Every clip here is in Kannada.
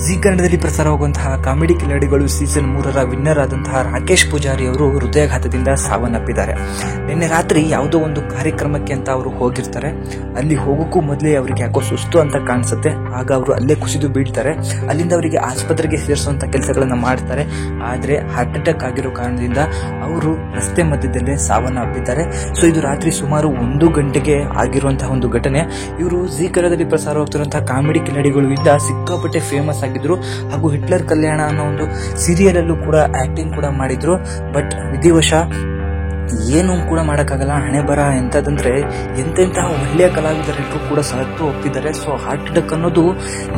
ಜಿ ಕನ್ನಡದಲ್ಲಿ ಪ್ರಸಾರವಾಗುವಂತಹ ಕಾಮಿಡಿ ಕಿಲಾಡಿಗಳು ಸೀಸನ್ 3ರ ವಿನ್ನರ್ ಆದಂತಹ ರಾಕೇಶ್ ಪೂಜಾರಿ ಅವರು ಹೃದಯಾಘಾತದಿಂದ ಸಾವನ್ನಪ್ಪಿದ್ದಾರೆ. ನಿನ್ನೆ ರಾತ್ರಿ ಯಾವುದೋ ಒಂದು ಕಾರ್ಯಕ್ರಮಕ್ಕೆ ಅಂತ ಅವರು ಹೋಗಿರ್ತಾರೆ. ಅಲ್ಲಿ ಹೋಗೋಕ್ಕೂ ಮೊದಲೇ ಅವರಿಗೆ ಯಾಕೋ ಸುಸ್ತು ಅಂತ ಕಾಣಿಸುತ್ತೆ. ಆಗ ಅವರು ಅಲ್ಲೇ ಕುಸಿದು ಬೀಳ್ತಾರೆ. ಅಲ್ಲಿಂದ ಅವರಿಗೆ ಆಸ್ಪತ್ರೆಗೆ ಸೇರಿಸುವಂತ ಕೆಲಸಗಳನ್ನ ಮಾಡ್ತಾರೆ. ಆದರೆ ಹಾರ್ಟ್ ಅಟ್ಯಾಕ್ ಆಗಿರೋ ಕಾರಣದಿಂದ ಅವರು ರಸ್ತೆ ಮಧ್ಯದಲ್ಲೇ ಸಾವನ್ನಪ್ಪಿದ್ದಾರೆ. ಸೊ ಇದು ರಾತ್ರಿ ಸುಮಾರು 1 ಗಂಟೆಗೆ ಆಗಿರುವಂತಹ ಒಂದು ಘಟನೆ. ಇವರು ಜಿ ಕನ್ನಡದಲ್ಲಿ ಪ್ರಸಾರವಾಗ್ತಿರುವಂತಹ ಕಾಮಿಡಿ ಕಿಲಾಡಿಗಳು ಇಂದ ಸಿಕ್ಕಾಪಟ್ಟೆ ಫೇಮಸ್ ಆಗಿದ್ರು. ಹಾಗೂ ಹಿಟ್ಲರ್ ಕಲ್ಯಾಣ ಅನ್ನೋ ಒಂದು ಸೀರಿಯಲ್ ಅಲ್ಲೂ ಕೂಡ ಆಕ್ಟಿಂಗ್ ಕೂಡ ಮಾಡಿದ್ರು. ಬಟ್ ವಿಧಿವಶ ಏನು ಕೂಡ ಮಾಡೋಕ್ಕಾಗಲ್ಲ. ಹಣೆ ಬರ ಎಂತದಂದ್ರೆ ಎಂತೆಂತಹ ಒಳ್ಳೆಯ ಕಲಾವಿದರೆಲ್ಲರೂ ಕೂಡ ಸತ್ತು ಹೋಗ್ತಿದ್ದಾರೆ. ಸೊ ಹಾರ್ಟ್ ಅಟ್ಯಾಕ್ ಅನ್ನೋದು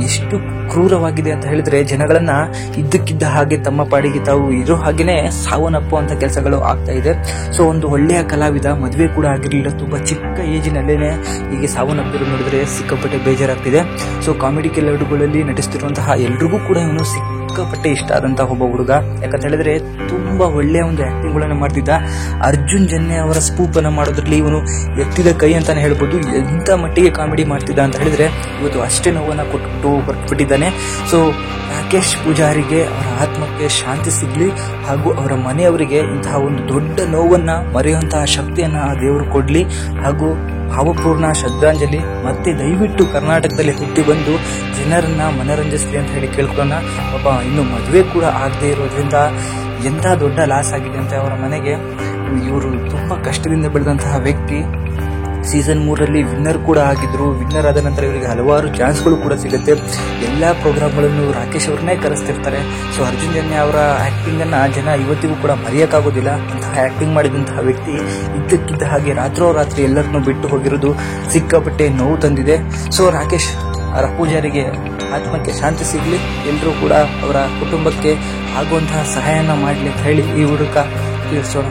ಎಷ್ಟು ಕ್ರೂರವಾಗಿದೆ ಅಂತ ಹೇಳಿದ್ರೆ ಜನಗಳನ್ನ ಇದ್ದಕ್ಕಿದ್ದ ಹಾಗೆ ತಮ್ಮ ಪಾಡಿಗೆ ತಾವು ಇರೋ ಹಾಗೇನೆ ಸಾವನ್ನಪ್ಪುವಂತ ಕೆಲಸಗಳು ಆಗ್ತಾ ಇದೆ. ಸೊ ಒಂದು ಒಳ್ಳೆಯ ಕಲಾವಿದ ಮದುವೆ ಕೂಡ ಆಗಿರಲಿಲ್ಲ, ತುಂಬಾ ಚಿಕ್ಕ ಏಜಿನಲ್ಲೇನೆ ಹೀಗೆ ಸಾವನ್ನಪ್ಪಿರೋದು ನೋಡಿದ್ರೆ ಸಿಕ್ಕಾಪಟ್ಟೆ ಬೇಜಾರಾಗ್ತಿದೆ. ಸೊ ಕಾಮಿಡಿ ಕಿಲಾಡಿಗಳಲ್ಲಿ ನಟಿಸ್ತಿರುವಂತಹ ಎಲ್ರಿಗೂ ಕೂಡ ಇವನು ಸಿಕ್ಕಾಪಟ್ಟೆ ಇಷ್ಟ ಆದಂತಹ ಒಬ್ಬ ಹುಡುಗ. ಯಾಕಂತ ಹೇಳಿದ್ರೆ ತುಂಬಾ ಒಳ್ಳೆಯ ಒಂದು ಆಕ್ಟಿಂಗ್ ಗಳನ್ನ ಮಾಡ್ತಿದ್ದ. ಅರ್ಜುನ್ ಜನ್ಯ ಅವರ ಸ್ಪೂಪ್ ಅನ್ನ ಮಾಡೋದ್ರಲ್ಲಿ ಇವನು ಎತ್ತಿದ ಕೈ ಅಂತಾನೆ ಹೇಳ್ಬೋದು. ಎಂತ ಮಟ್ಟಿಗೆ ಕಾಮಿಡಿ ಮಾಡ್ತಿದ್ದ ಅಂತ ಹೇಳಿದ್ರೆ ಇವತ್ತು ಅಷ್ಟೇ ನೋವನ್ನ ಕೊಟ್ಟು ಹೊರಟುಬಿಟ್ಟಿದ್ದಾನೆ. ಸೊ ರಾಕೇಶ್ ಪೂಜಾರಿಗೆ ಅವರ ಆತ್ಮಕ್ಕೆ ಶಾಂತಿ ಸಿಗ್ಲಿ, ಹಾಗೂ ಅವರ ಮನೆಯವರಿಗೆ ಇಂತಹ ಒಂದು ದೊಡ್ಡ ನೋವನ್ನ ಮರೆಯುವಂತಹ ಶಕ್ತಿಯನ್ನ ಆ ದೇವರು ಕೊಡ್ಲಿ, ಹಾಗೂ ಭಾವಪೂರ್ಣ ಶ್ರದ್ಧಾಂಜಲಿ. ಮತ್ತೆ ದಯವಿಟ್ಟು ಕರ್ನಾಟಕದಲ್ಲಿ ಹುಟ್ಟಿ ಬಂದು ಜನರನ್ನ ಮನರಂಜಿಸಲಿ ಅಂತ ಹೇಳಿ ಕೇಳ್ಕೊಳ್ಳೋಣ. ಪಾಪ ಇನ್ನು ಮದುವೆ ಕೂಡ ಆಗದೆ ಇರೋದ್ರಿಂದ ಎಂಥ ದೊಡ್ಡ ಲಾಸ್ ಆಗಿದೆ ಅಂತ ಅವರ ಮನೆಗೆ. ಇವರು ತುಂಬಾ ಕಷ್ಟದಿಂದ ಬೆಳೆದಂತಹ ವ್ಯಕ್ತಿ. ಸೀಸನ್ 3ರಲ್ಲಿ ವಿನ್ನರ್ ಕೂಡ ಆಗಿದ್ರು. ವಿನ್ನರ್ ಆದ ನಂತರ ಇವರಿಗೆ ಹಲವಾರು ಚಾನ್ಸ್ಗಳು ಕೂಡ ಸಿಗುತ್ತೆ. ಎಲ್ಲಾ ಪ್ರೋಗ್ರಾಮ್ಗಳನ್ನು ರಾಕೇಶ್ ಅವ್ರನ್ನೇ ಕರೆಸ್ತಿರ್ತಾರೆ. ಸೊ ಅರ್ಜುನ್ ಜನ್ಯ ಅವರ ಆಕ್ಟಿಂಗ್ ಅನ್ನ ಜನ ಇವತ್ತಿಗೂ ಕೂಡ ಮರೆಯಕ್ಕಾಗೋದಿಲ್ಲ. ಅಂತಹ ಆಕ್ಟಿಂಗ್ ಮಾಡಿದಂತಹ ವ್ಯಕ್ತಿ ಇದ್ದಕ್ಕಿದ್ದ ಹಾಗೆ ರಾತ್ರೋರಾತ್ರಿ ಎಲ್ಲರನ್ನೂ ಬಿಟ್ಟು ಹೋಗಿರೋದು ಸಿಕ್ಕಾಪಟ್ಟೆ ನೋವು ತಂದಿದೆ. ಸೊ ರಾಕೇಶ್ ಅವರ ಪೂಜಾರಿಗೆ ಆತ್ಮಕ್ಕೆ ಶಾಂತಿ ಸಿಗ್ಲಿ, ಎಲ್ಲರೂ ಕೂಡ ಅವರ ಕುಟುಂಬಕ್ಕೆ ಆಗುವಂತಹ ಸಹಾಯನ ಮಾಡಲಿ ಅಂತ ಹೇಳಿ ಈ ಹುಡುಕ ತೀರ್ಸೋಣ.